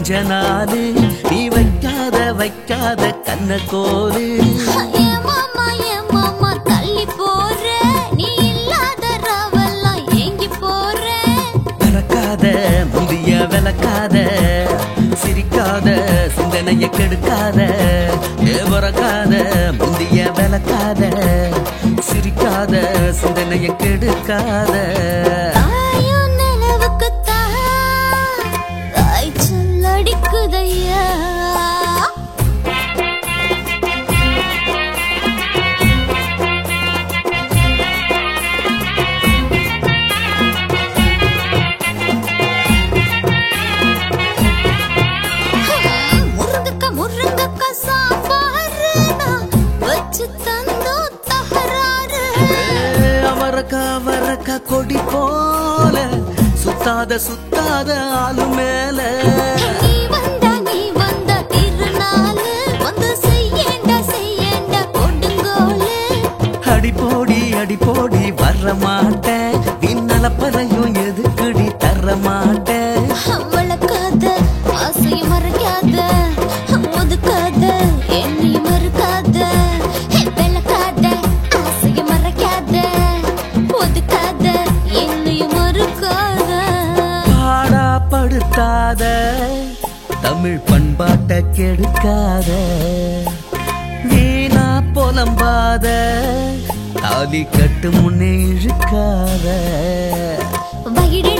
கொஞ்ச நாளு நீ வைக்காத கண்ண கோலு தள்ளி போற நீ இல்லாத ராவெல்லாம் ஏங்கி போற விளக்காத முந்திய விளக்காத சிரிக்காத சிந்தனைய கெடுக்காத ஏவரக்காத முந்திய விளக்காத சிரிக்காத சிந்தனைய கெடுக்காத அடிக்குதையா முருங்கக்கா சாம்பாரு வச்சு தந்தோ தகராறு அவரக்கா கொடி போல சுத்தாத ஆளு மேல நீ வந்த திருநாளு வந்து செய்யண்டா கொடுங்கோலு அடிப்போடி வர மாட்டேன் பின்னல பறையும் எதுக்குடி தர மாட்டேன் வளர்க்காத ஆசையும் மறைக்காத ஒதுக்காத என்னையும் மறுக்காத விளக்காத ஆசையும் மறைக்காத ஒதுக்காத என்னையும் மறுக்காத பாடாப்படுத்தாத தமிழ் பண்பாட்ட கெடுக்காத வீணா புலம்பாத தாலி கட்டு முன்னே இழுக்காத வயிறு